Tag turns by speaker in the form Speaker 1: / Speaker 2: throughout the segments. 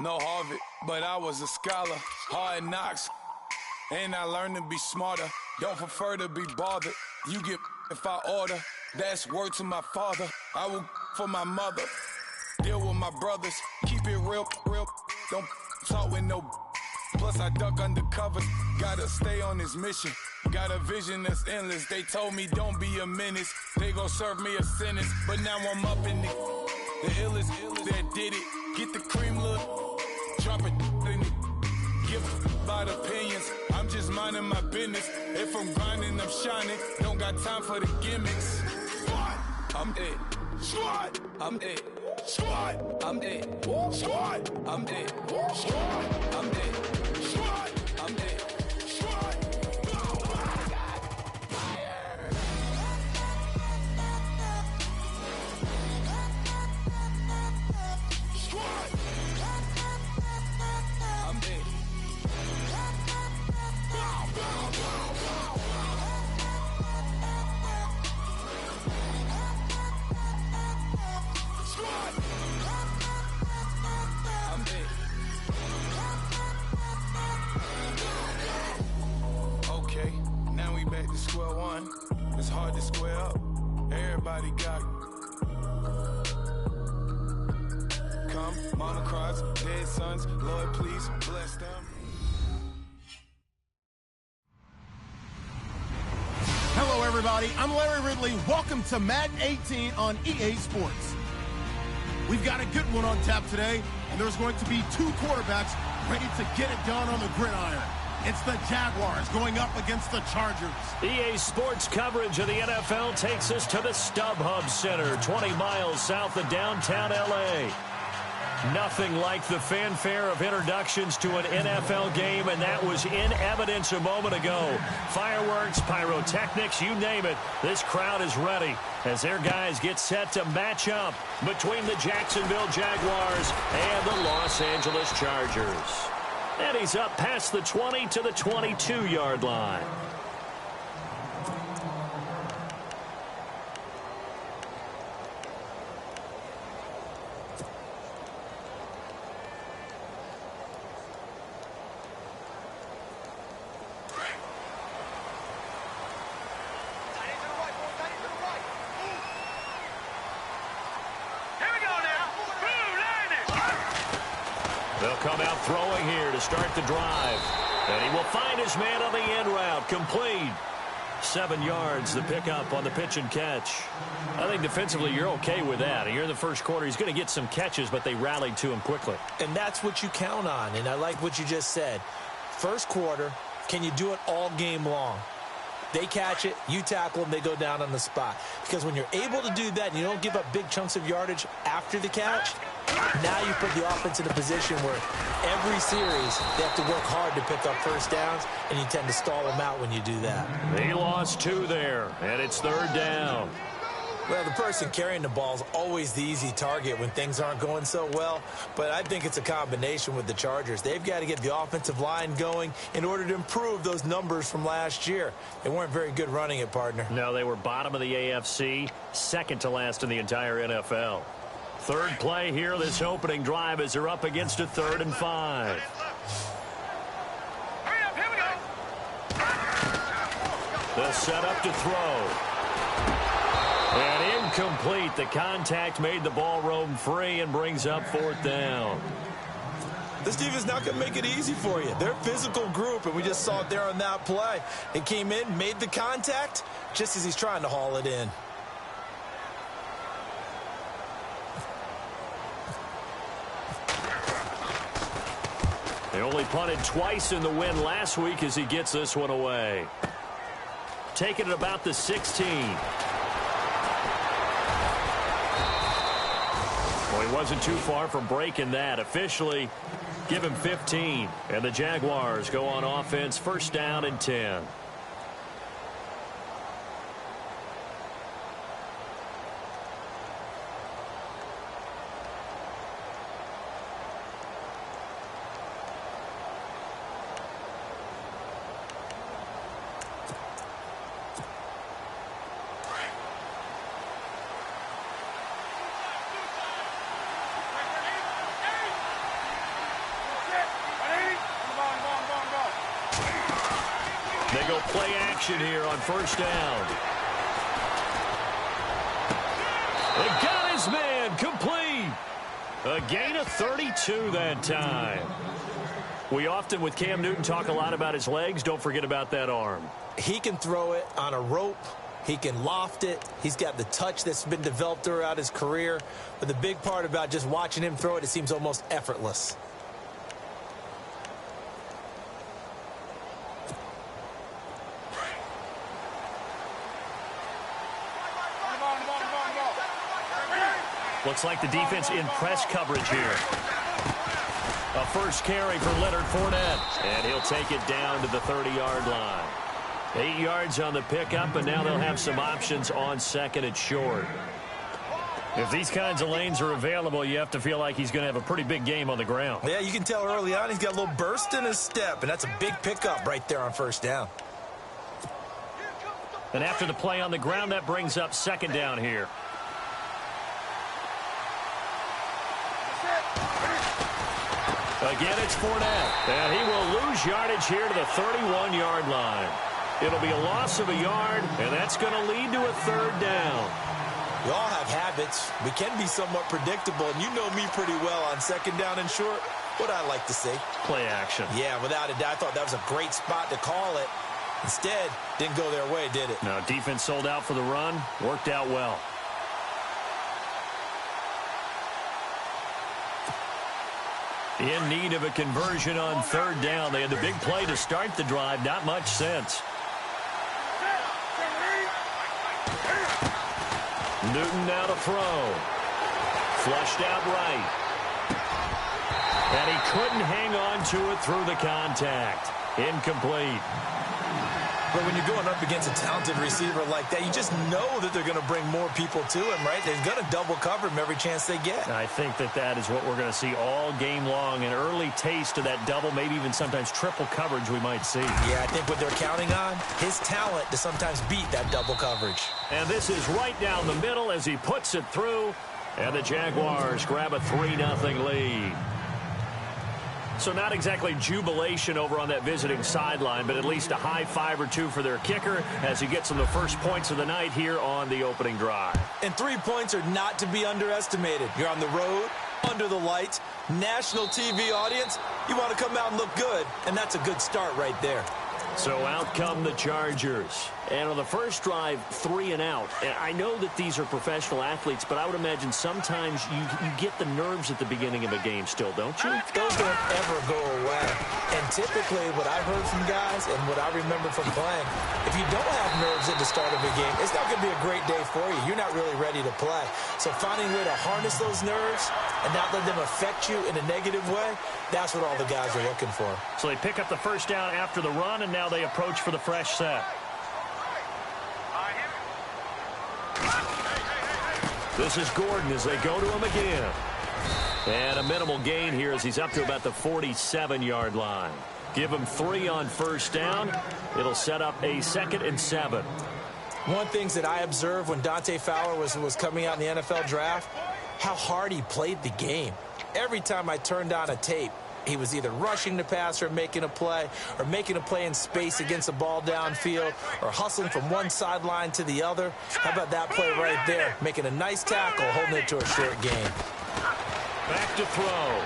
Speaker 1: No Harvard, but I was a scholar. Hard knocks, and I learned to be smarter. Don't prefer to be bothered. You get if I order. That's word to my father. I will for my mother. Deal with my brothers. Keep it real. Don't talk with no. Plus I duck undercover. Gotta stay on this mission. Got a vision that's endless. They told me don't be a menace. They gon' serve me a sentence. But now I'm up in the illest that did it. Get the cream, look. Drop it in it. Give about opinions. I'm just minding my business. If I'm grinding, I'm shining. Don't got time for the gimmicks. Squad, I'm it. Squad, I'm it. Squad, I'm it. Squad, I'm it. Squad, I'm it. Squad, I'm it. Squad. Okay, now we back to square one. It's hard to square up. Everybody got come, mama cries, dead sons. Lord, please bless them.
Speaker 2: Hello, everybody. I'm Larry Ridley. Welcome to Madden 18 on EA Sports. We've got a good one on tap today, and there's going to be two quarterbacks ready to get it done on the gridiron. It's the Jaguars going up against the Chargers.
Speaker 3: EA Sports coverage of the NFL takes us to the StubHub Center, 20 miles south of downtown L.A. Nothing like the fanfare of introductions to an NFL game, and that was in evidence a moment ago. Fireworks, pyrotechnics, you name it. This crowd is ready as their guys get set to match up between the Jacksonville Jaguars and the Los Angeles Chargers. And he's up past the 20 to the 22-yard line. They'll come out throwing here to start the drive. And he will find his man on the end route. Complete. 7 yards, the pickup on the pitch and catch. I think defensively you're okay with that. Here in the first quarter, he's going to get some catches, but they rallied to him quickly.
Speaker 4: And that's what you count on, and I like what you just said. First quarter, can you do it all game long? They catch it, you tackle them, they go down on the spot. Because when you're able to do that and you don't give up big chunks of yardage after the catch, now you put the offense in a position where every series they have to work hard to pick up first downs, and you tend to stall them out when you do that.
Speaker 3: He lost 2 there, and it's 3rd down.
Speaker 4: Well, the person carrying the ball is always the easy target when things aren't going so well, but I think it's a combination with the Chargers. They've got to get the offensive line going in order to improve those numbers from last year. They weren't very good running it, partner.
Speaker 3: No, they were bottom of the AFC, second to last in the entire NFL. Third play here, this opening drive, as they're up against a 3rd and 5.
Speaker 5: Hurry up, here we go.
Speaker 3: The setup to throw. And incomplete. The contact made the ball roam free and brings up 4th down.
Speaker 4: This team is not going to make it easy for you. They're a physical group, and we just saw it there on that play. It came in, made the contact, just as he's trying to haul it in.
Speaker 3: They only punted twice in the win last week as he gets this one away. Taking it about the 16. Well, he wasn't too far from breaking that. Officially, give him 15. And the Jaguars go on offense, 1st down and 10. action here on first down. They got his man complete. A gain of 32 that time. We often, with Cam Newton, talk a lot about his legs. Don't forget about that arm.
Speaker 4: He can throw it on a rope. He can loft it. He's got the touch that's been developed throughout his career. But the big part about just watching him throw it, it seems almost effortless.
Speaker 3: Looks like the defense in press coverage here. A first carry for Leonard Fournette. And he'll take it down to the 30-yard line. 8 yards on the pickup, and now they'll have some options on second and short. If these kinds of lanes are available, you have to feel like he's going to have a pretty big game on the ground.
Speaker 4: Yeah, you can tell early on he's got a little burst in his step, and that's a big pickup right there on first down.
Speaker 3: And after the play on the ground, that brings up second down here. Again, it's Fournette. And he will lose yardage here to the 31-yard line. It'll be a loss of a yard, and that's going to lead to a third down.
Speaker 4: We all have habits. We can be somewhat predictable, and you know me pretty well on second down and short. What I like to see.
Speaker 3: Play action.
Speaker 4: Yeah, without a doubt, I thought that was a great spot to call it. Instead, didn't go their way, did it?
Speaker 3: No, defense sold out for the run. Worked out well. In need of a conversion on third down. They had the big play to start the drive. Not much sense. Newton now to throw. Flushed out right. And he couldn't hang on to it through the contact. Incomplete.
Speaker 4: But when you're going up against a talented receiver like that, you just know that they're going to bring more people to him, right? They're going to double cover him every chance they get.
Speaker 3: I think that is what we're going to see all game long. An early taste of that double, maybe even sometimes triple coverage we might see.
Speaker 4: Yeah, I think what they're counting on, his talent to sometimes beat that double coverage.
Speaker 3: And this is right down the middle as he puts it through. And the Jaguars grab a 3-0 lead. So not exactly jubilation over on that visiting sideline, but at least a high five or two for their kicker as he gets them the first points of the night here on the opening drive.
Speaker 4: And 3 points are not to be underestimated. You're on the road, under the lights, national TV audience. You want to come out and look good, and that's a good start right there.
Speaker 3: So out come the Chargers. And on the first drive, 3 and out. And I know that these are professional athletes, but I would imagine sometimes you get the nerves at the beginning of a game still, don't you?
Speaker 4: Those don't ever go away. And typically what I heard from guys and what I remember from playing, if you don't have nerves at the start of a game, it's not going to be a great day for you. You're not really ready to play. So finding a way to harness those nerves and not let them affect you in a negative way, that's what all the guys are looking for.
Speaker 3: So they pick up the first down after the run, and now they approach for the fresh set. This is Gordon as they go to him again. And a minimal gain here as he's up to about the 47-yard line. Give him 3 on first down. It'll set up a 2nd and 7.
Speaker 4: One thing that I observed when Dante Fowler was coming out in the NFL draft, how hard he played the game. Every time I turned on a tape, he was either rushing the passer, making a play, or making a play in space against the ball downfield, or hustling from one sideline to the other. How about that play right there? Making a nice tackle, holding it to a short gain.
Speaker 3: Back to throw.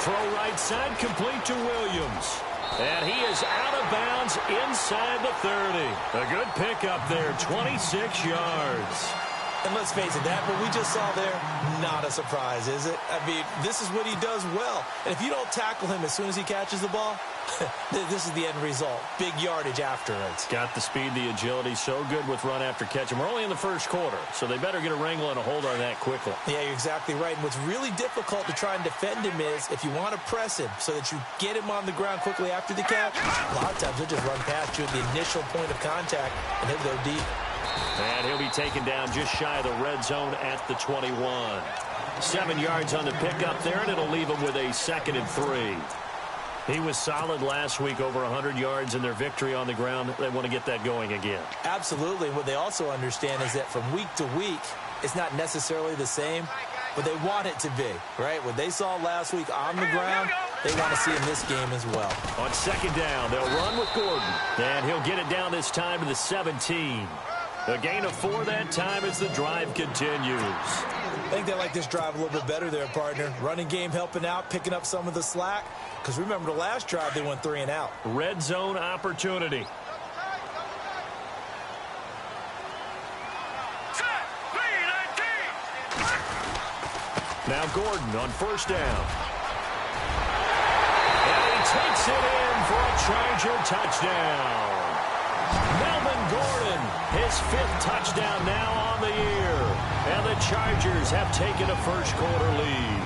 Speaker 3: Throw right side, complete to Williams. And he is out of bounds inside the 30. A good pickup there, 26 yards.
Speaker 4: And let's face it, that what we just saw there, not a surprise, is it? I mean, this is what he does well. And if you don't tackle him as soon as he catches the ball, this is the end result. Big yardage afterwards.
Speaker 3: Got the speed, the agility, so good with run after catch. And we're only in the first quarter, so they better get a wrangle and a hold on that quickly.
Speaker 4: Yeah, you're exactly right. And what's really difficult to try and defend him is if you want to press him so that you get him on the ground quickly after the catch, a lot of times he'll just run past you at the initial point of contact, and he'll go deep.
Speaker 3: And he'll be taken down just shy of the red zone at the 21. 7 yards on the pickup there, and it'll leave him with a 2nd and 3. He was solid last week, over 100 yards in their victory on the ground. They want to get that going again.
Speaker 4: Absolutely. What they also understand is that from week to week, it's not necessarily the same, but they want it to be, right? What they saw last week on the ground, they want to see in this game as well.
Speaker 3: On second down, they'll run with Gordon. And he'll get it down this time to the 17. A gain of 4 that time as the drive continues.
Speaker 4: I think they like this drive a little bit better there, partner. Running game helping out, picking up some of the slack. Because remember, the last drive, they went 3 and out.
Speaker 3: Red zone opportunity. Now Gordon on first down. And he takes it in for a Charger touchdown. Melvin Gordon, his 5th touchdown now on the year. And the Chargers have taken a first-quarter lead.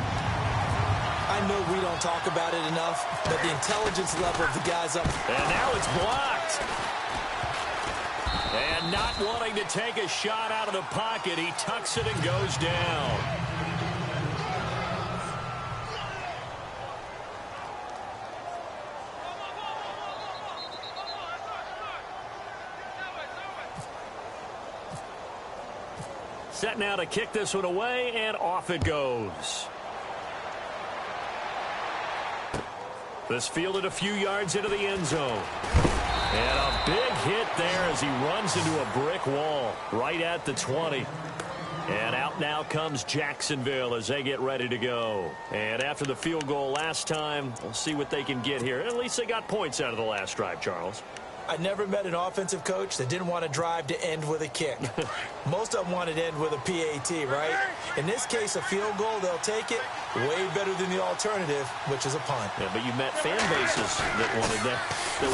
Speaker 4: I know we don't talk about it enough, but the intelligence level of the guys up.
Speaker 3: And now it's blocked. And not wanting to take a shot out of the pocket, he tucks it and goes down. Set now to kick this one away, and off it goes. This fielded a few yards into the end zone. And a big hit there as he runs into a brick wall right at the 20. And out now comes Jacksonville as they get ready to go. And after the field goal last time, we'll see what they can get here. At least they got points out of the last drive, Charles.
Speaker 4: I never met an offensive coach that didn't want to drive to end with a kick. Most of them wanted to end with a PAT, right? In this case, a field goal, they'll take it. Way better than the alternative, which is a punt.
Speaker 3: Yeah, but you met fan bases that wanted that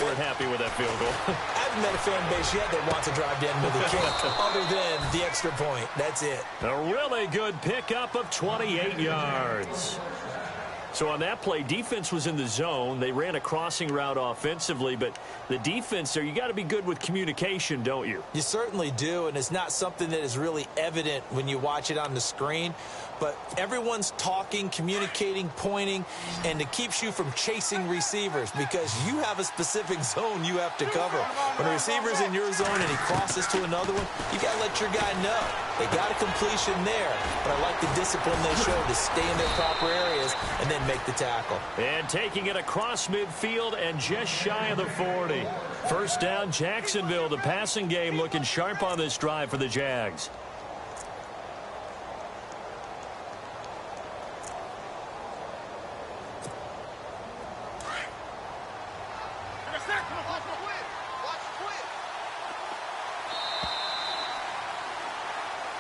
Speaker 3: weren't happy with that field goal.
Speaker 4: I haven't met a fan base yet that wants to drive to end with a kick, other than the extra point. That's it.
Speaker 3: A really good pickup of 28 yards. So on that play, defense was in the zone. They ran a crossing route offensively, but the defense there, you got to be good with communication, don't you?
Speaker 4: You certainly do, and it's not something that is really evident when you watch it on the screen. But everyone's talking, communicating, pointing, and it keeps you from chasing receivers because you have a specific zone you have to cover. When a receiver's in your zone and he crosses to another one, you got to let your guy know. They got a completion there, but I like the discipline they showed to stay in their proper areas and then make the tackle.
Speaker 3: And taking it across midfield and just shy of the 40. First down, Jacksonville. The passing game looking sharp on this drive for the Jags.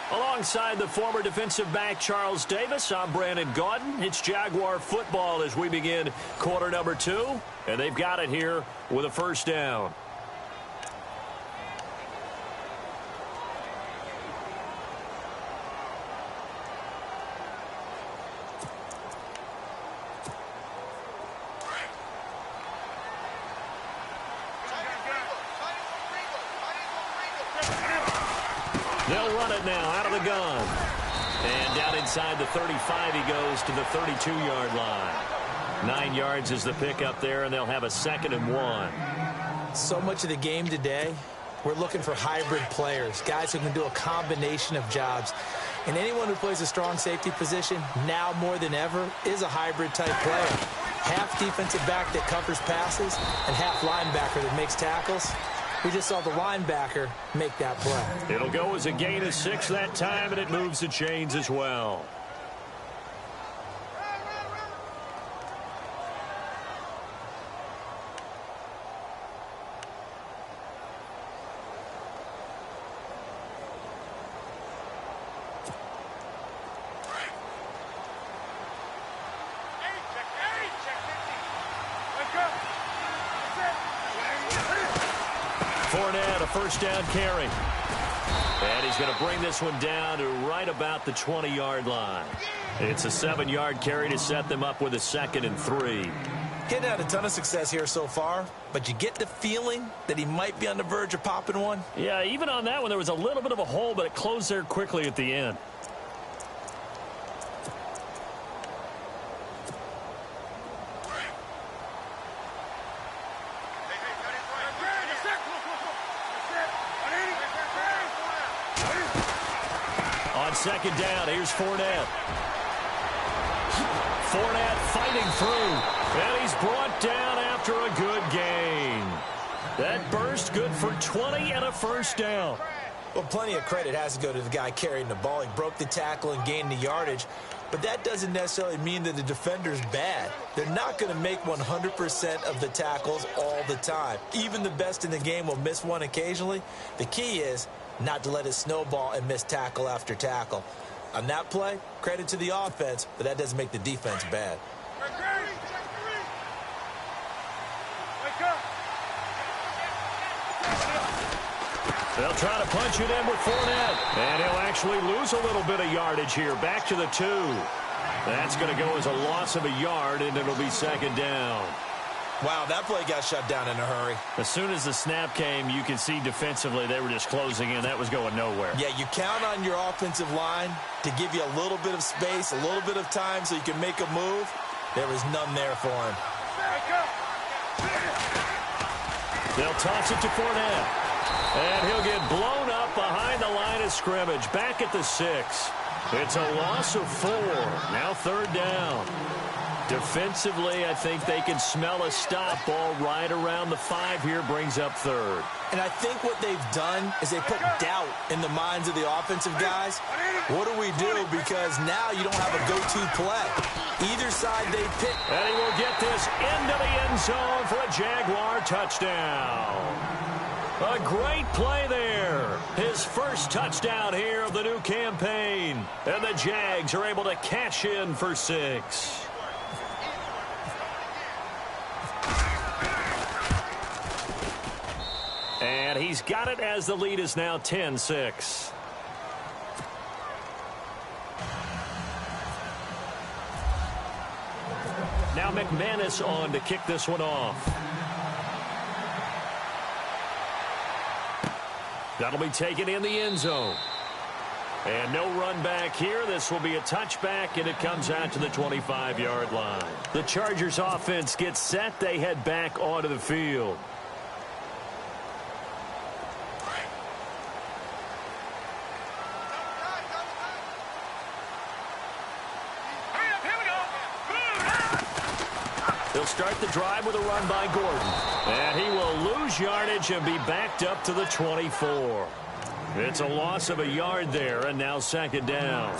Speaker 3: Alongside the former defensive back Charles Davis, I'm Brandon Gaudin. It's Jaguar football as we begin quarter number 2. And they've got it here with a first down. They'll run it now out of the gun. And down inside the 35 he goes to the 32-yard line. 9 yards is the pickup there, and they'll have a 2nd and 1.
Speaker 4: So much of the game today, we're looking for hybrid players, guys who can do a combination of jobs. And anyone who plays a strong safety position, now more than ever, is a hybrid-type player. Half defensive back that covers passes and half linebacker that makes tackles. We just saw the linebacker make that play.
Speaker 3: It'll go as a gain of 6 that time, and it moves the chains as well. Fournette, a first down carry. And he's going to bring this one down to right about the 20-yard line. It's a 7-yard carry to set them up with a 2nd and 3.
Speaker 4: Getting had a ton of success here so far, but you get the feeling that he might be on the verge of popping one.
Speaker 3: Yeah, even on that one, there was a little bit of a hole, but it closed there quickly at the end. On second down, here's Fournette. Fournette fighting through. And he's brought down after a good gain. That burst good for 20 and a first down.
Speaker 4: Well, plenty of credit has to go to the guy carrying the ball. He broke the tackle and gained the yardage. But that doesn't necessarily mean that the defender's bad. They're not going to make 100% of the tackles all the time. Even the best in the game will miss one occasionally. The key is not to let it snowball and miss tackle after tackle. On that play, credit to the offense, but that doesn't make the defense bad.
Speaker 3: They'll try to punch it in with Fournette. And he'll actually lose a little bit of yardage here. Back to the 2. That's going to go as a loss of a yard, and it'll be second down.
Speaker 4: Wow, that play got shut down in a hurry.
Speaker 3: As soon as the snap came, you can see defensively they were just closing in. That was going nowhere.
Speaker 4: Yeah, you count on your offensive line to give you a little bit of space, a little bit of time so you can make a move. There was none there for him.
Speaker 3: They'll toss it to Fournette. And he'll get blown up behind the line of scrimmage. Back at the 6. It's a loss of 4. Now third down. Defensively, I think they can smell a stop ball right around the 5 here. Brings up third.
Speaker 4: And I think what they've done is they put doubt in the minds of the offensive guys. What do we do? Because now you don't have a go-to play. Either side they pick.
Speaker 3: And he will get this into the end zone for a Jaguar touchdown. A great play there. His first touchdown here of the new campaign. And the Jags are able to cash in for 6. And he's got it as the lead is now 10-6. Now McManus on to kick this one off. That'll be taken in the end zone. And no run back here. This will be a touchback, and it comes out to the 25-yard line. The Chargers offense gets set. They head back onto the field. They'll start the drive with a run by Gordon. And he will lose yardage and be backed up to the 24. It's a loss of a yard there, and now second down.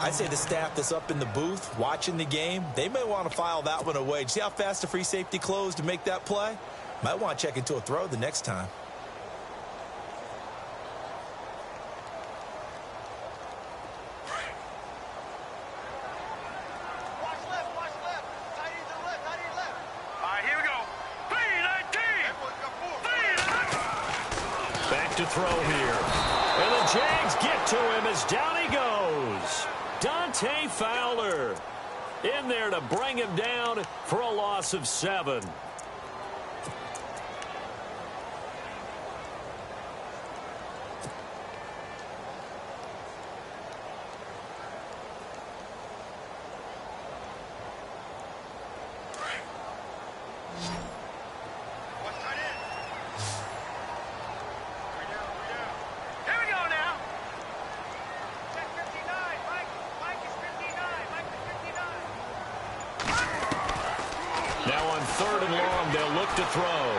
Speaker 4: I'd say the staff that's up in the booth watching the game, they may want to file that one away. See how fast the free safety closed to make that play? Might want to check into a throw the next time.
Speaker 3: To throw here. And the Jags get to him as down he goes. Dante Fowler in there to bring him down for a loss of 7. To throw. And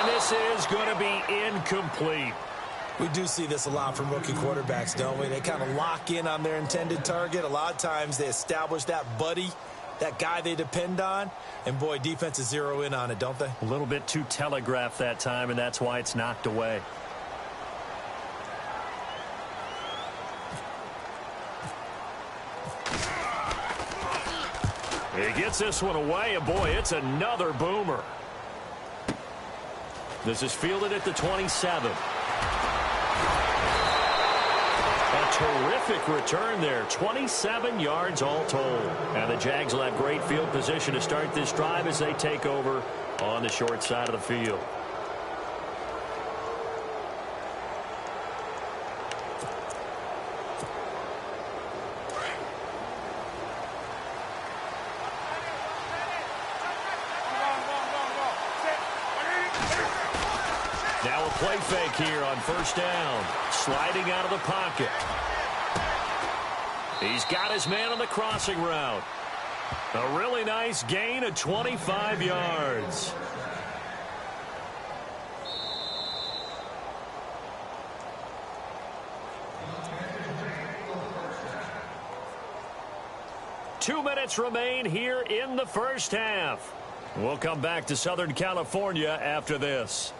Speaker 3: this is going to be incomplete.
Speaker 4: We do see this a lot from rookie quarterbacks, don't we? They kind of lock in on their intended target. A lot of times they establish that buddy, that guy they depend on. And, boy, defenses zero in on it, don't they?
Speaker 3: A little bit too telegraphed that time, and that's why it's knocked away. He gets this one away, and boy, it's another boomer. This is fielded at the 27. A terrific return there. 27 yards all told. And the Jags will have great field position to start this drive as they take over on the short side of the field. Now a play fake here on first down. Sliding out of the pocket. He's got his man on the crossing route. A really nice gain of 25 yards. Two minutes remain here in the first half. We'll come back to Southern California after this.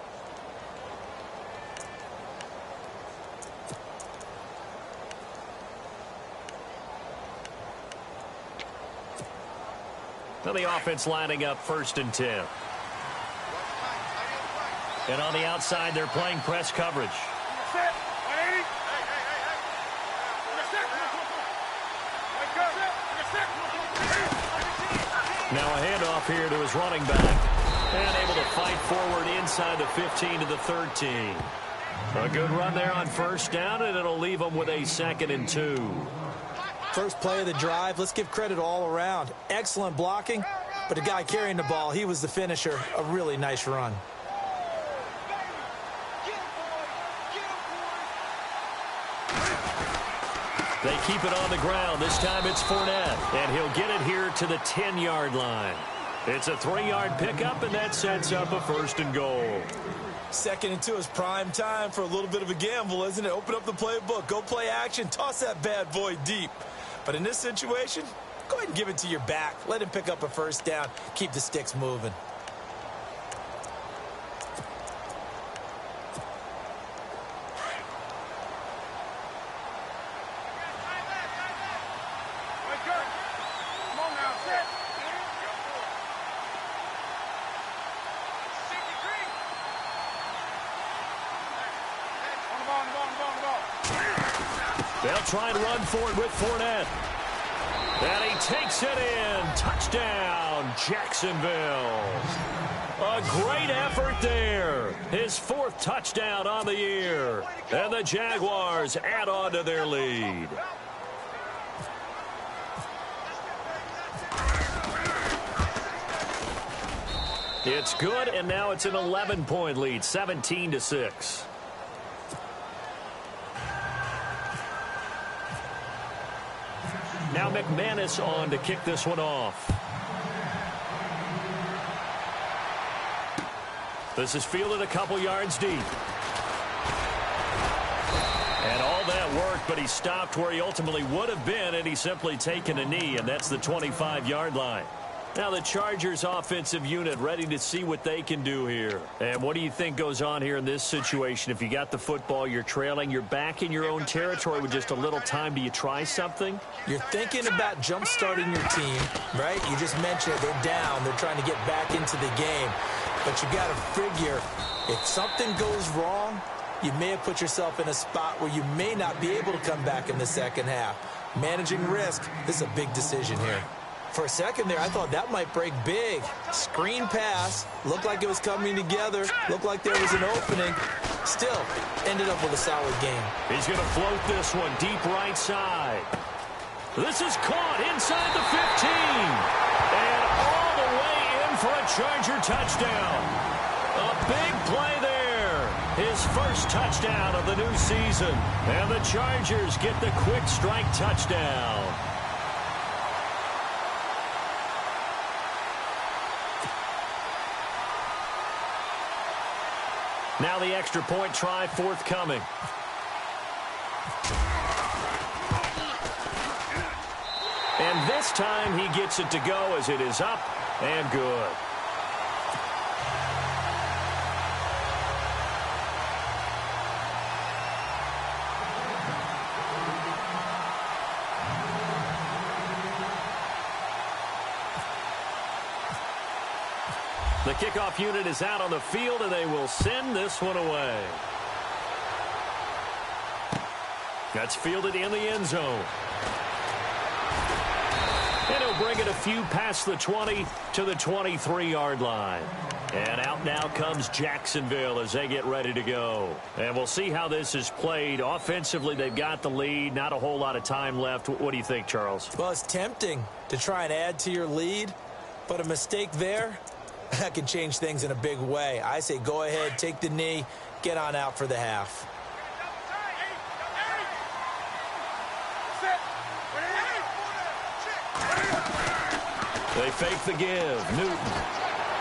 Speaker 3: Now the offense lining up 1st and 10. And on the outside, they're playing press coverage. Now a handoff here to his running back. And able to fight forward inside the 15 to the 13. A good run there on 1st down, and it'll leave them with a 2nd and 2.
Speaker 4: First play of the drive, let's give credit all around. Excellent blocking, but the guy carrying the ball, he was the finisher. A really nice run.
Speaker 3: They keep it on the ground. This time it's Fournette, and he'll get it here to the 10-yard line. It's a 3-yard pickup, and that sets up a 1st and goal.
Speaker 4: 2nd and 2 is prime time for a little bit of a gamble, isn't it? Open up the playbook, go play action, toss that bad boy deep. But in this situation, go ahead and give it to your back. Let him pick up a 1st down. Keep the sticks moving.
Speaker 3: They'll try and run for it with Fournette. And he takes it in. Touchdown, Jacksonville. A great effort there. His 4th touchdown on the year. And the Jaguars add on to their lead. It's good, and now it's an 11-point lead, 17-6. Now McManus on to kick this one off. This is fielded a couple yards deep. And all that worked, but he stopped where he ultimately would have been, and he's simply taken a knee, and that's the 25-yard line. Now the Chargers offensive unit ready to see what they can do here. And what do you think goes on here in this situation? If you got the football, you're trailing, you're back in your own territory with just a little time. Do you try something?
Speaker 4: You're thinking about jump-starting your team, right? You just mentioned it. They're down. They're trying to get back into the game. But you got to figure, if something goes wrong, you may have put yourself in a spot where you may not be able to come back in the second half. Managing risk, this is a big decision here. For a second there, I thought that might break big. Screen pass. Looked like it was coming together. Looked like there was an opening. Still, ended up with a solid game.
Speaker 3: He's going to float this one deep right side. This is caught inside the 15. And all the way in for a Charger touchdown. A big play there. His 1st touchdown of the new season. And the Chargers get the quick strike touchdown. Now the extra point try forthcoming. And this time he gets it to go as it is up and good. The kickoff unit is out on the field, and they will send this one away. That's fielded in the end zone. And he'll bring it a few past the 20 to the 23-yard line. And out now comes Jacksonville as they get ready to go. And we'll see how this is played. Offensively, they've got the lead. Not a whole lot of time left. What do you think, Charles?
Speaker 4: Well, it's tempting to try and add to your lead, but a mistake there, that can change things in a big way. I say go ahead, take the knee, get on out for the half.
Speaker 3: They fake the give. Newton.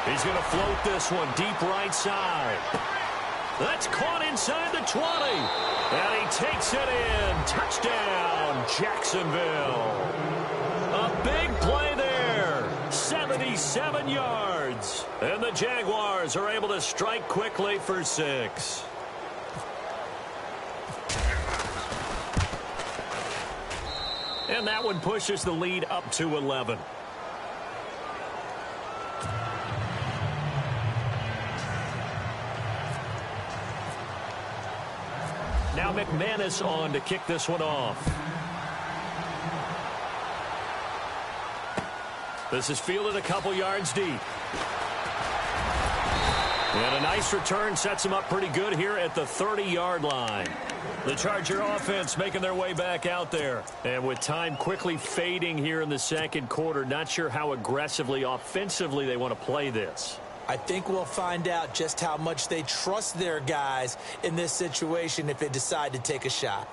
Speaker 3: He's going to float this one deep right side. That's caught inside the 20. And he takes it in. Touchdown, Jacksonville. A big play there. 77 yards. And the Jaguars are able to strike quickly for 6. And that one pushes the lead up to 11. Now McManus on to kick this one off. This is fielded a couple yards deep. And a nice return sets him up pretty good here at the 30-yard line. The Charger offense making their way back out there. And with time quickly fading here in the second quarter, not sure how aggressively, offensively they want to play this.
Speaker 4: I think we'll find out just how much they trust their guys in this situation if they decide to take a shot.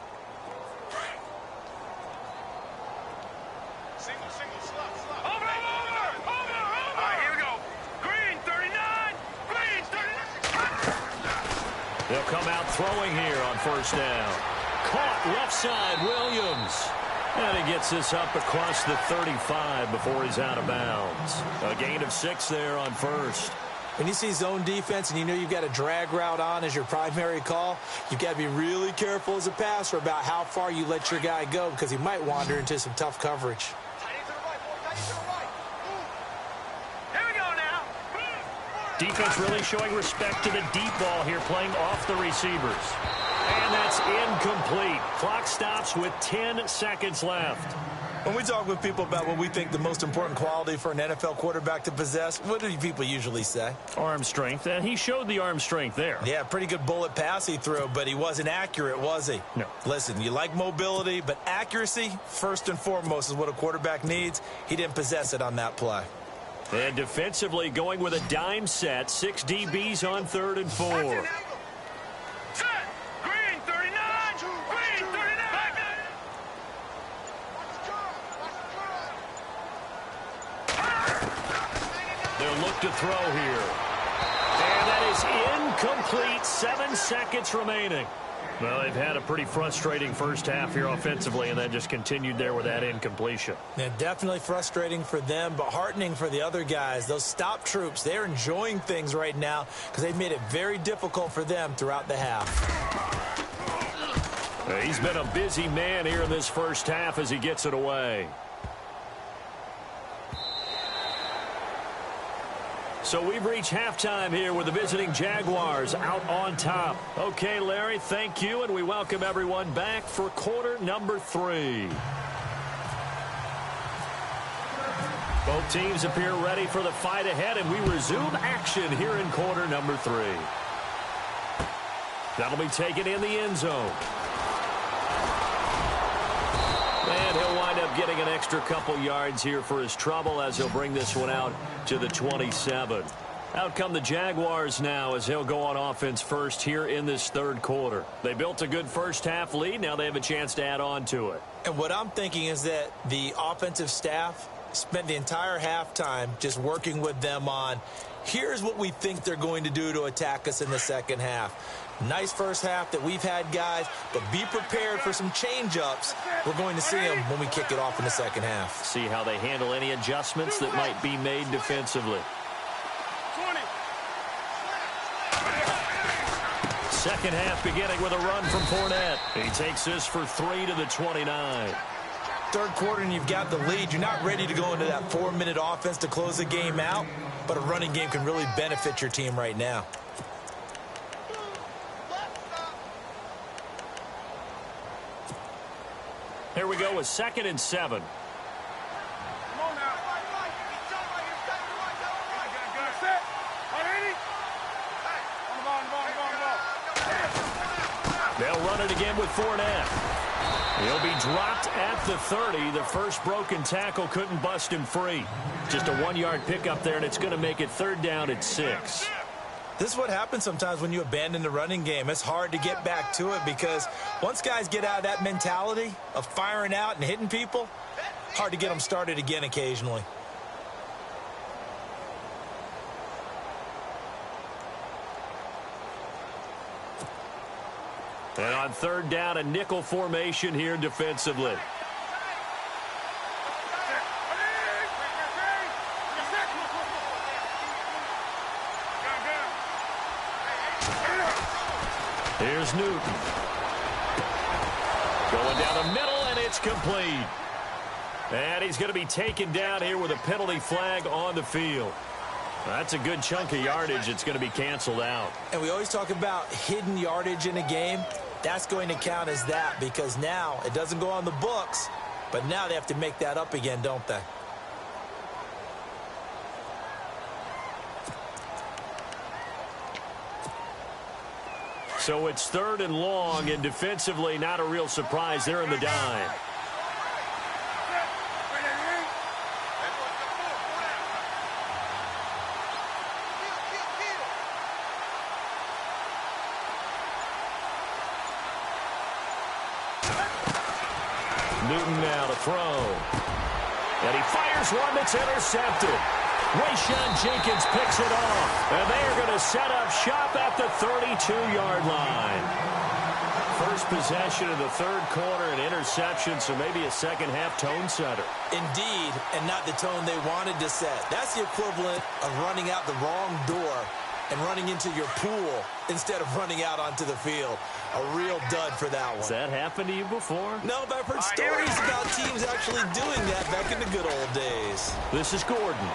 Speaker 3: They'll come out throwing here on first down. Caught left side, Williams. And he gets this up across the 35 before he's out of bounds. A gain of 6 there on first.
Speaker 4: When you see zone defense and you know you've got a drag route on as your primary call, you've got to be really careful as a passer about how far you let your guy go because he might wander into some tough coverage.
Speaker 3: Defense really showing respect to the deep ball here, playing off the receivers. And that's incomplete. Clock stops with 10 seconds left.
Speaker 4: When we talk with people about what we think the most important quality for an NFL quarterback to possess, what do people usually say?
Speaker 3: Arm strength, and he showed the arm strength there.
Speaker 4: Yeah, pretty good bullet pass he threw, but he wasn't accurate, was he?
Speaker 3: No.
Speaker 4: Listen, you like mobility, but accuracy, first and foremost, is what a quarterback needs. He didn't possess it on that play.
Speaker 3: And defensively going with a dime set, 6 DBs on 3rd and 4.
Speaker 1: Green 39. Green 39.
Speaker 3: They'll look to throw here. And that is incomplete. 7 seconds remaining. Well, they've had a pretty frustrating first half here offensively, and that just continued there with that incompletion.
Speaker 4: Yeah, definitely frustrating for them, but heartening for the other guys. Those stop troops, they're enjoying things right now because they've made it very difficult for them throughout the half.
Speaker 3: He's been a busy man here in this first half as he gets it away. So we've reached halftime here with the visiting Jaguars out on top. Okay, Larry, thank you, and we welcome everyone back for quarter number 3. Both teams appear ready for the fight ahead, and we resume action here in quarter number 3. That'll be taken in the end zone. And he'll wind up getting an extra couple yards here for his trouble as he'll bring this one out to the 27. Out come the Jaguars now as he'll go on offense first here in this third quarter. They built a good first half lead. Now they have a chance to add on to it.
Speaker 4: And what I'm thinking is that the offensive staff spent the entire halftime just working with them on, here's what we think they're going to do to attack us in the second half. Nice first half that we've had, guys, but be prepared for some change-ups. We're going to see them when we kick it off in the second half.
Speaker 3: See how they handle any adjustments that might be made defensively.
Speaker 1: 20.
Speaker 3: Second half beginning with a run from Fournette. He takes this for 3 to the 29.
Speaker 4: Third quarter and you've got the lead. You're not ready to go into that 4-minute offense to close the game out, but a running game can really benefit your team right now.
Speaker 3: Here we go with 2nd and 7.
Speaker 1: Come on now. Set.
Speaker 3: They'll run it again with Fournette. He'll be dropped at the 30. The first broken tackle couldn't bust him free. Just a 1-yard pickup there, and it's going to make it 3rd down at 6.
Speaker 4: This is what happens sometimes when you abandon the running game. It's hard to get back to it because once guys get out of that mentality of firing out and hitting people, hard to get them started again occasionally.
Speaker 3: And on third down, a nickel formation here defensively. Here's Newton. Going down the middle, and it's complete. And he's going to be taken down here with a penalty flag on the field. That's a good chunk of yardage. It's going to be canceled out.
Speaker 4: And we always talk about hidden yardage in a game. That's going to count as that because now it doesn't go on the books, but now they have to make that up again, don't they?
Speaker 3: So it's third and long, and defensively not a real surprise. They're in the dime. Newton now to throw. And he fires one that's intercepted. Rayshawn Jenkins picks it off. And they are going to set up shop at the 32-yard line. First possession of the third quarter, an interception, so maybe a second-half tone setter.
Speaker 4: Indeed, and not the tone they wanted to set. That's the equivalent of running out the wrong door and running into your pool instead of running out onto the field. A real dud for that one.
Speaker 3: Has that happened to you before?
Speaker 4: No, but I've heard stories about teams actually doing that back in the good old days.
Speaker 3: This is Gordon.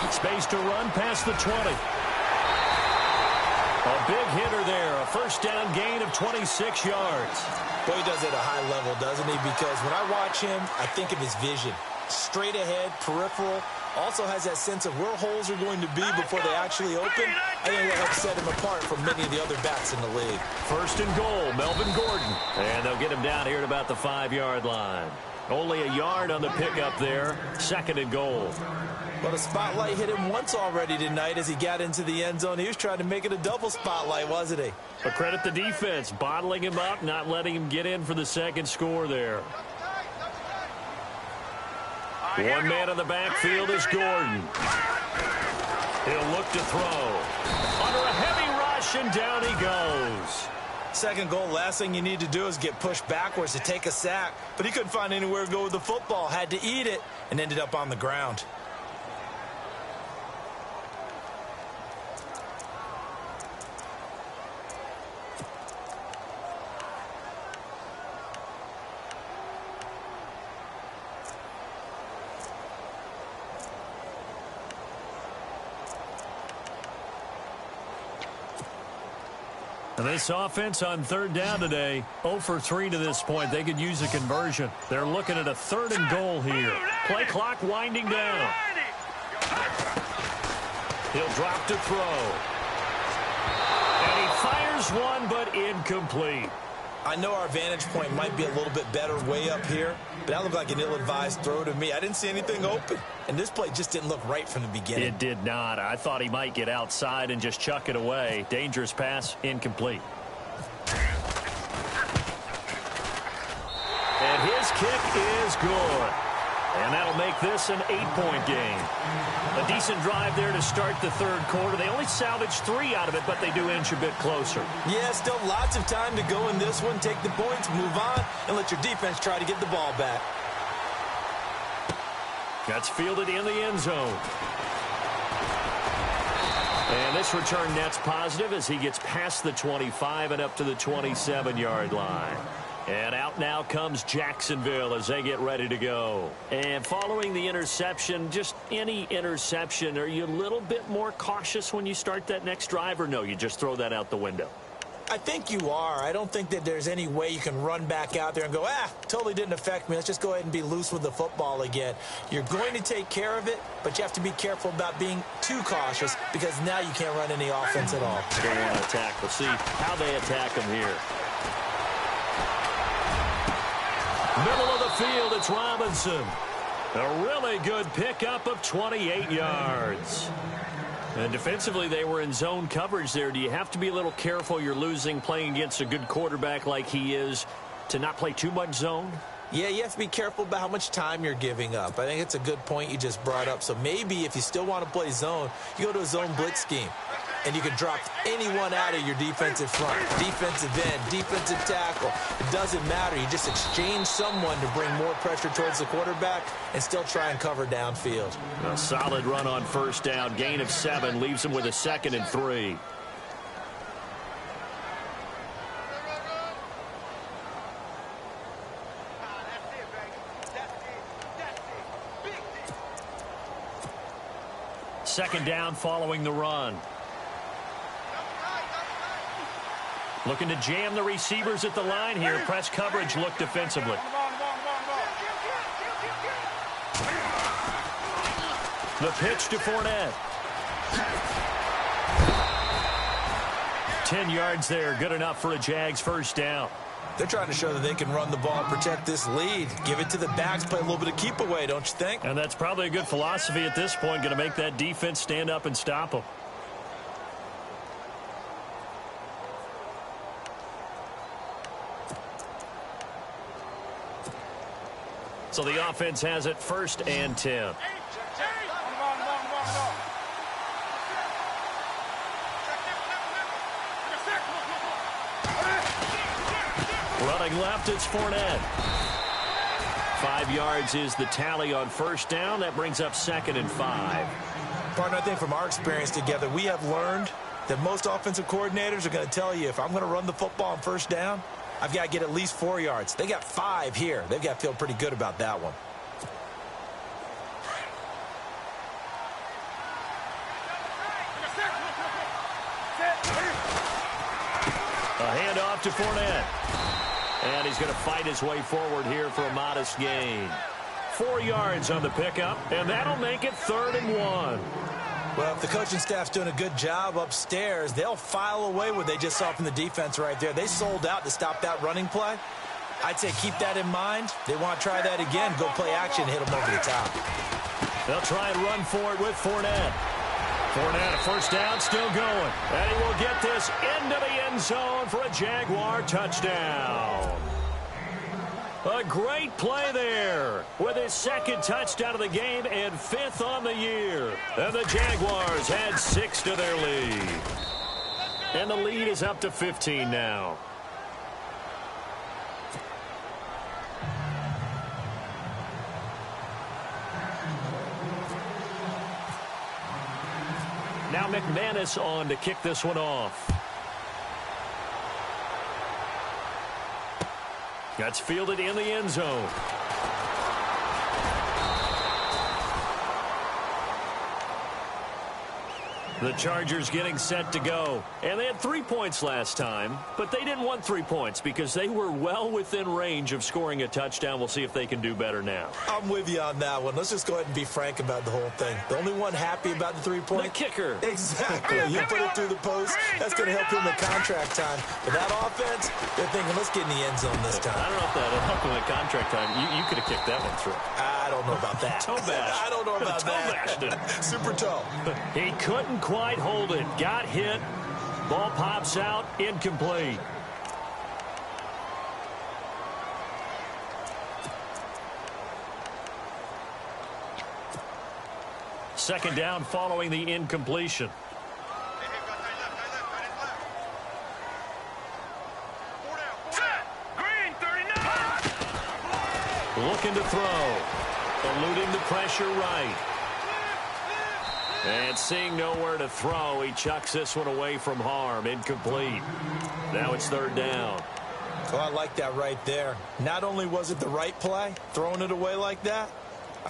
Speaker 3: Space to run past the 20. A big hitter there. A first down gain of 26 yards.
Speaker 4: Boy, he does it at a high level, doesn't he? Because when I watch him, I think of his vision. Straight ahead, peripheral. Also has that sense of where holes are going to be before they actually open. I think that helps set him apart from many of the other backs in the league.
Speaker 3: First and goal, Melvin Gordon. And they'll get him down here at about the 5-yard line. Only a yard on the pickup there. Second and goal.
Speaker 4: But a spotlight hit him once already tonight as he got into the end zone. He was trying to make it a double spotlight, wasn't he?
Speaker 3: But credit the defense, bottling him up, not letting him get in for the second score there. One man in the backfield is Gordon. He'll look to throw. Under a heavy rush, and down he goes.
Speaker 4: Second goal, last thing you need to do is get pushed backwards to take a sack. But he couldn't find anywhere to go with the football. Had to eat it and ended up on the ground.
Speaker 3: This offense on third down today, 0 for 3 to this point. They could use a conversion. They're looking at a third and goal here. Play clock winding down. He'll drop to throw. And he fires one, but incomplete.
Speaker 4: I know our vantage point might be a little bit better way up here, but that looked like an ill-advised throw to me. I didn't see anything open, and this play just didn't look right from the beginning.
Speaker 3: It did not. I thought he might get outside and just chuck it away. Dangerous pass, incomplete. And his kick is good. And that'll make this an 8-point game. A decent drive there to start the third quarter. They only salvaged 3 out of it, but they do inch a bit closer.
Speaker 4: Yeah, still lots of time to go in this one. Take the points, move on, and let your defense try to get the ball back.
Speaker 3: That's fielded in the end zone. And this return net's positive as he gets past the 25 and up to the 27-yard line. And out now comes Jacksonville as they get ready to go. And following the interception, just any interception, are you a little bit more cautious when you start that next drive, or no, you just throw that out the window?
Speaker 4: I think you are. I don't think that there's any way you can run back out there and go, totally didn't affect me. Let's just go ahead and be loose with the football again. You're going to take care of it, but you have to be careful about being too cautious because now you can't run any offense at all.
Speaker 3: They want to attack. We'll see how they attack them here. Middle of the field, it's Robinson. A really good pickup of 28 yards. And defensively, they were in zone coverage there. Do you have to be a little careful you're losing playing against a good quarterback like he is to not play too much zone?
Speaker 4: Yeah, you have to be careful about how much time you're giving up. I think it's a good point you just brought up. So maybe if you still want to play zone, you go to a zone blitz scheme. and you can drop anyone out of your defensive front, defensive end, defensive tackle. It doesn't matter. You just exchange someone to bring more pressure towards the quarterback and still try and cover downfield.
Speaker 3: A solid run on first down. Gain of 7 leaves him with a 2nd and 3. Second down following the run. Looking to jam the receivers at the line here. Press coverage look defensively. The pitch to Fournette. 10 yards there. Good enough for a Jags first down.
Speaker 4: They're trying to show that they can run the ball and protect this lead. Give it to the backs, play a little bit of keep away, don't you think?
Speaker 3: And that's probably a good philosophy at this point. Going to make that defense stand up and stop them. So the offense has it 1st and 10. Running left, it's Fournette. 5 yards is the tally on first down. That brings up 2nd and 5.
Speaker 4: Partner, I think from our experience together, we have learned that most offensive coordinators are going to tell you, if I'm going to run the football on first down, I've got to get at least 4 yards. They got 5 here. They've got to feel pretty good about that one.
Speaker 3: A handoff to Fournette. And he's going to fight his way forward here for a modest gain. 4 yards on the pickup, and that'll make it 3rd and 1.
Speaker 4: Well, if the coaching staff's doing a good job upstairs, they'll file away what they just saw from the defense right there. They sold out to stop that running play. I'd say keep that in mind. They want to try that again. Go play action, hit them over the top.
Speaker 3: They'll try and run for it with Fournette. Fournette, a first down, still going. And he will get this into the end zone for a Jaguar touchdown. A great play there with his 2nd touchdown of the game and 5th on the year. And the Jaguars had 6 to their lead. And the lead is up to 15 now. Now McManus on to kick this one off. That's fielded in the end zone. The Chargers getting set to go. And they had 3 points last time, but they didn't want 3 points because they were well within range of scoring a touchdown. We'll see if they can do better now.
Speaker 4: I'm with you on that one. Let's just go ahead and be frank about the whole thing. The only one happy about the 3-point?
Speaker 3: The kicker.
Speaker 4: Exactly. You put it through the post. That's going to help him in contract time. But that offense, they're thinking, let's get in the end zone this time.
Speaker 3: I don't know if that helped him in contract time. You could have kicked that one through.
Speaker 4: I don't know about that.
Speaker 3: Toe bash.
Speaker 4: I don't know about that. Super toe.
Speaker 3: He couldn't quite hold it. Got hit. Ball pops out. Incomplete. Second down following the incompletion. Looking to throw. Eluding the pressure right. And seeing nowhere to throw, he chucks this one away from harm. Incomplete. Now it's 3rd down.
Speaker 4: Oh, I like that right there. Not only was it the right play, throwing it away like that,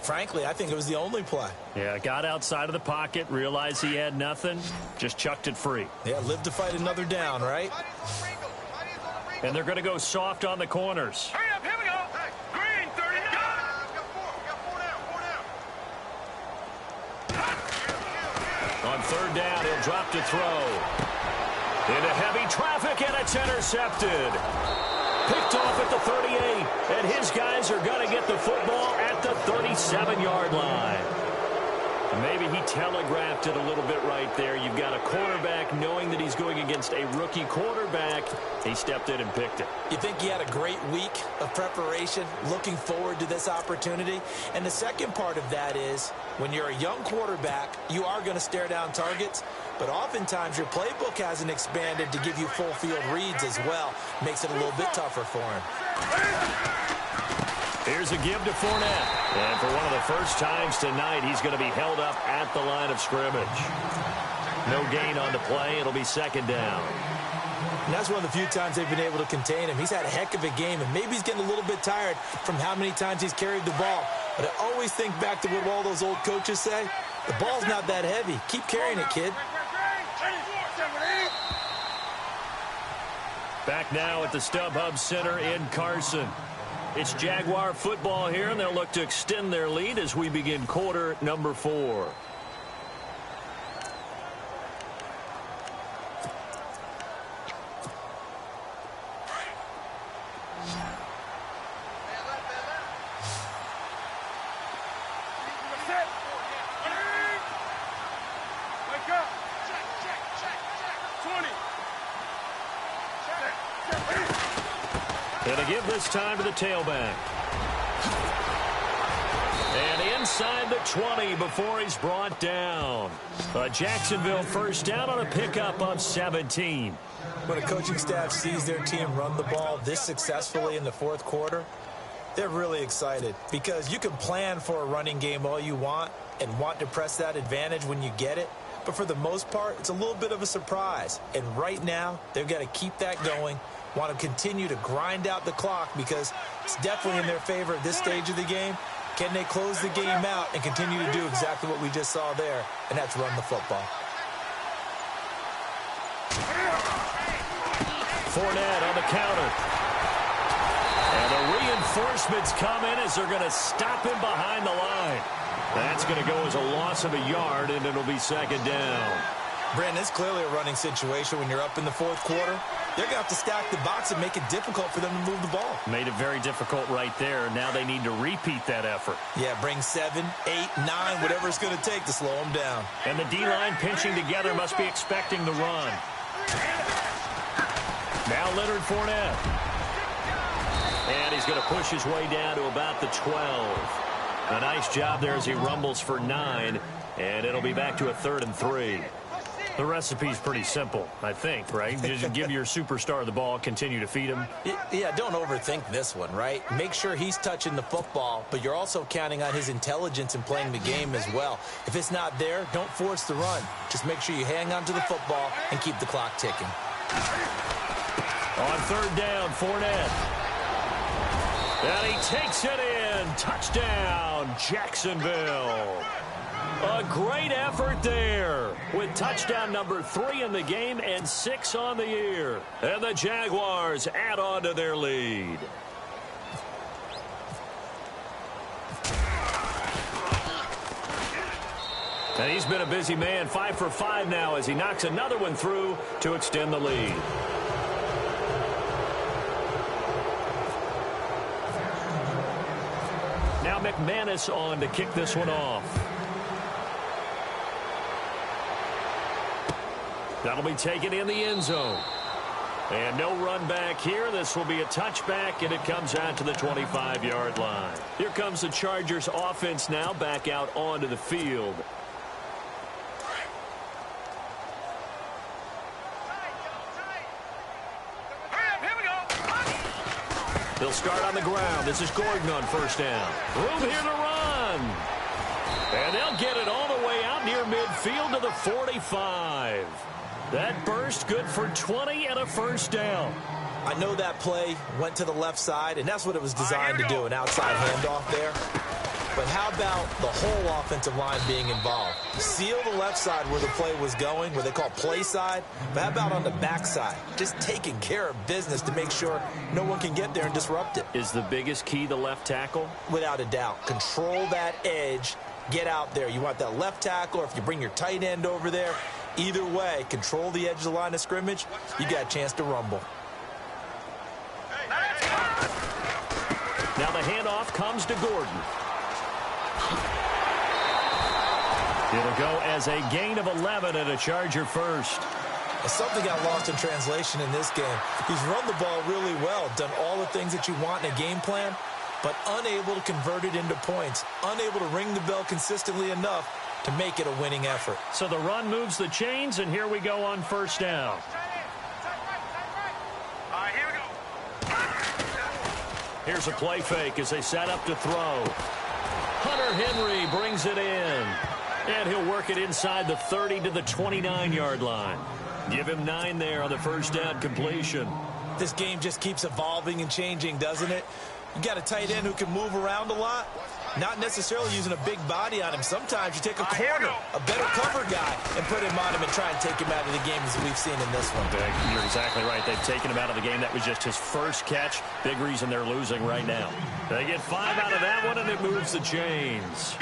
Speaker 4: frankly, I think it was the only play.
Speaker 3: Yeah, got outside of the pocket, realized he had nothing, just chucked it free.
Speaker 4: Yeah, live to fight another down, right?
Speaker 3: And they're going to go soft on the corners.
Speaker 5: Hurry up, here we go. Hey, Green, 39.
Speaker 3: On 3rd down, he'll drop to throw. Into heavy traffic, and it's intercepted. Picked off at the 38, and his guys are going to get the football at the 37-yard line. Maybe he telegraphed it a little bit right there. You've got a quarterback knowing that he's going against a rookie quarterback. He stepped in and picked it.
Speaker 4: You think he had a great week of preparation, looking forward to this opportunity? And the second part of that is, when you're a young quarterback, you are going to stare down targets, but oftentimes your playbook hasn't expanded to give you full field reads as well. Makes it a little bit tougher for him.
Speaker 3: Here's a give to Fournette. And for one of the first times tonight, he's going to be held up at the line of scrimmage. No gain on the play. It'll be second down.
Speaker 4: And that's one of the few times they've been able to contain him. He's had a heck of a game, and maybe he's getting a little bit tired from how many times he's carried the ball. But I always think back to what all those old coaches say. The ball's not that heavy. Keep carrying it, kid.
Speaker 3: Back now at the StubHub Center in Carson. It's Jaguar football here, and they'll look to extend their lead as we begin quarter number 4. Gonna give this time to the tailback. And inside the 20 before he's brought down. A Jacksonville first down on a pickup of 17.
Speaker 4: When a coaching staff sees their team run the ball this successfully in the fourth quarter, they're really excited, because you can plan for a running game all you want and want to press that advantage when you get it. But for the most part, it's a little bit of a surprise. And right now, they've got to keep that going. Want to continue to grind out the clock, because it's definitely in their favor at this stage of the game. Can they close the game out and continue to do exactly what we just saw there, and that's run the football?
Speaker 3: Fournette on the counter. And the reinforcements come in as they're going to stop him behind the line. That's going to go as a loss of a yard, and it'll be second down.
Speaker 4: Brandon, it's clearly a running situation when you're up in the fourth quarter. They're going to have to stack the box and make it difficult for them to move the ball.
Speaker 3: Made it very difficult right there. Now they need to repeat that effort.
Speaker 4: Yeah, bring 7, 8, 9, whatever it's going to take to slow them down.
Speaker 3: And the D-line pinching together must be expecting the run. Now Leonard Fournette. And he's going to push his way down to about the 12. A nice job there as he rumbles for 9. And it'll be back to a 3rd and 3. The recipe's pretty simple, I think, right? Just give your superstar the ball, continue to feed him.
Speaker 4: Yeah, don't overthink this one, right? Make sure he's touching the football, but you're also counting on his intelligence in playing the game as well. If it's not there, don't force the run. Just make sure you hang on to the football and keep the clock ticking.
Speaker 3: On 3rd down, Fournette. And he takes it in. Touchdown, Jacksonville. A great effort there with touchdown number 3 in the game and 6 on the year. And the Jaguars add on to their lead. And he's been a busy man, 5 for 5 now as he knocks another one through to extend the lead. Now McManus on to kick this one off. That'll be taken in the end zone. And no run back here. This will be a touchback, and it comes out to the 25-yard line. Here comes the Chargers offense now back out onto the field. They'll start on the ground. This is Gordon on 1st down. Room here to run. And they'll get it all the way out near midfield to the 45. That burst good for 20 and a 1st down.
Speaker 4: I know that play went to the left side, and that's what it was designed to do, an outside handoff there. But how about the whole offensive line being involved? Seal the left side where the play was going, what they call play side. But how about on the back side? Just taking care of business to make sure no one can get there and disrupt it.
Speaker 3: Is the biggest key the left tackle?
Speaker 4: Without a doubt. Control that edge. Get out there. You want that left tackle, or if you bring your tight end over there, either way, control the edge of the line of scrimmage, you got a chance to rumble. Now
Speaker 3: the handoff comes to Gordon. It'll go as a gain of 11 and a Charger first.
Speaker 4: Something got lost in translation in this game. He's run the ball really well, done all the things that you want in a game plan, but unable to convert it into points, unable to ring the bell consistently enough to make it a winning effort.
Speaker 3: So the run moves the chains, and here we go on first down.
Speaker 5: Here we go.
Speaker 3: Here's a play fake as they set up to throw. Hunter Henry brings it in. And he'll work it inside the 30 to the 29-yard line. Give him 9 there on the first down completion.
Speaker 4: This game just keeps evolving and changing, doesn't it? You got a tight end who can move around a lot, not necessarily using a big body on him. Sometimes you take a corner, a better cover guy, and put him on him and try and take him out of the game, as we've seen in this one.
Speaker 3: Big, you're exactly right. They've taken him out of the game. That was just his first catch. Big reason they're losing right now. They get 5 out of that one, and it moves the chains.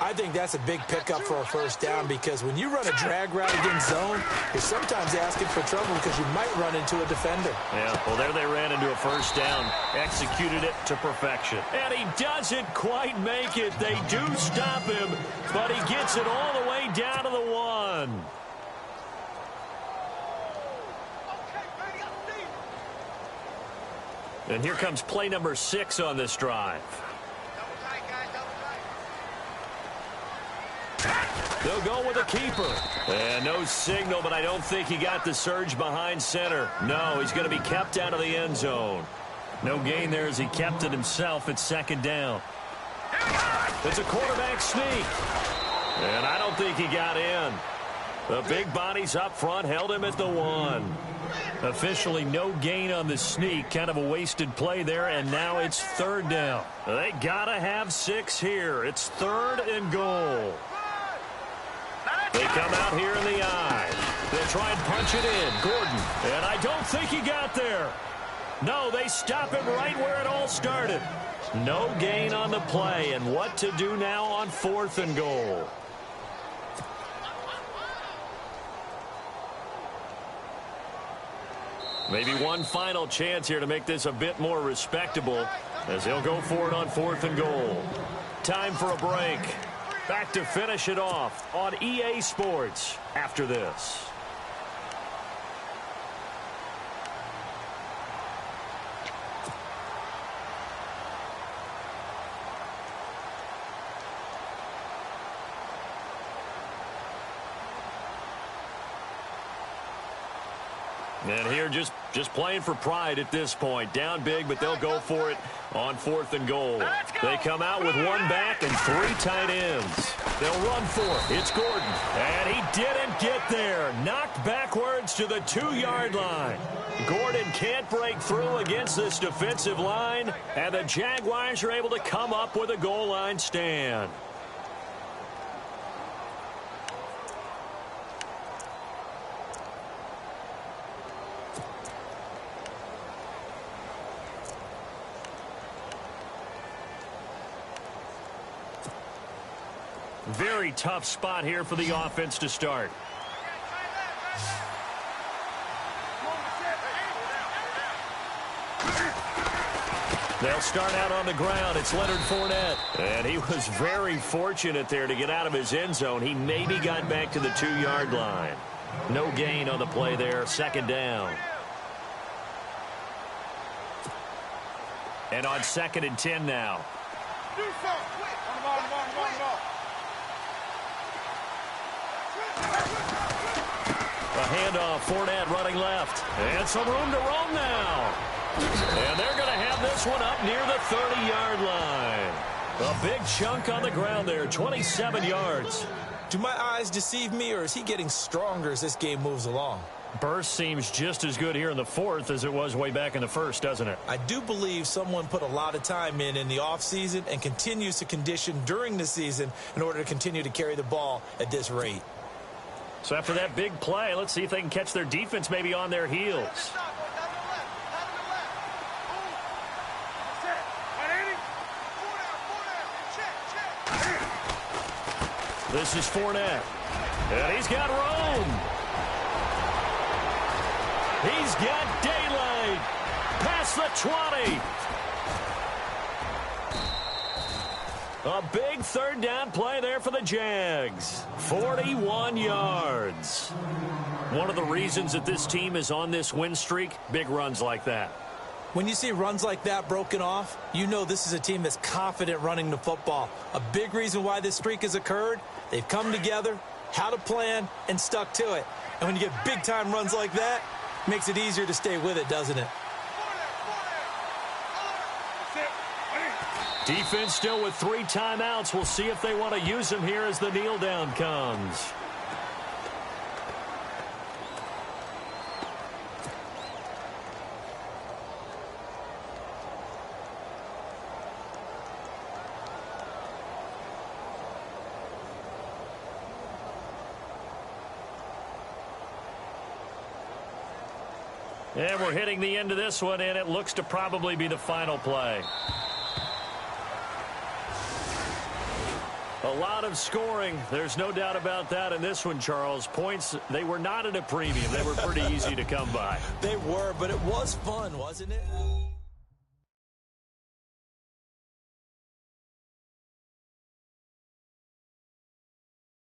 Speaker 4: I think that's a big pickup for a first down, because when you run a drag route against zone, you're sometimes asking for trouble because you might run into a defender.
Speaker 3: Yeah, well, there they ran into a first down, executed it to perfection. And he doesn't quite make it. They do stop him, but he gets it all the way down to the 1. And here comes play number 6 on this drive. They'll go with a keeper. And no signal, but I don't think he got the surge behind center. No, he's going to be kept out of the end zone. No gain there as he kept it himself at second down. It's a quarterback sneak. And I don't think he got in. The big bodies up front held him at the 1. Officially no gain on the sneak. Kind of a wasted play there, and now it's third down. They got to have 6 here. It's 3rd and goal. They come out here in the eye. They'll try and punch it in. Gordon. And I don't think he got there. No, they stop him right where it all started. No gain on the play. And what to do now on 4th and goal. Maybe one final chance here to make this a bit more respectable as they'll go for it on 4th and goal. Time for a break. Back to finish it off on EA Sports after this. And here just playing for pride at this point. Down big, but they'll go for it on 4th and goal. They come out with 1 back and 3 tight ends. They'll run for it. It's Gordon. And he didn't get there. Knocked backwards to the 2-yard line. Gordon can't break through against this defensive line. And the Jaguars are able to come up with a goal line stand. Very tough spot here for the offense to start. They'll start out on the ground. It's Leonard Fournette. And he was very fortunate there to get out of his end zone. He maybe got back to the 2-yard line. No gain on the play there. 2nd down. And on 2nd and 10 now. A handoff, Fournette running left. And some room to roam now. And they're going to have this one up near the 30-yard line. A big chunk on the ground there, 27 yards.
Speaker 4: Do my eyes deceive me, or is he getting stronger as this game moves along?
Speaker 3: Burst seems just as good here in the 4th as it was way back in the 1st, doesn't it?
Speaker 4: I do believe someone put a lot of time in the offseason and continues to condition during the season in order to continue to carry the ball at this rate.
Speaker 3: So after that big play, let's see if they can catch their defense maybe on their heels. This is Fournette. And he's got room. He's got daylight. Past the 20. A big third down play there for the Jags. 41 yards. One of the reasons that this team is on this win streak, big runs like that.
Speaker 4: When you see runs like that broken off, you know this is a team that's confident running the football. A big reason why this streak has occurred, they've come together, had a plan, and stuck to it. And when you get big-time runs like that, it makes it easier to stay with it, doesn't it?
Speaker 3: Defense still with 3 timeouts. We'll see if they want to use them here as the kneel down comes. And we're hitting the end of this one, and it looks to probably be the final play. A lot of scoring. There's no doubt about that in this one, Charles. Points, they were not at a premium. They were pretty easy to come by.
Speaker 4: They were, but it was fun, wasn't it?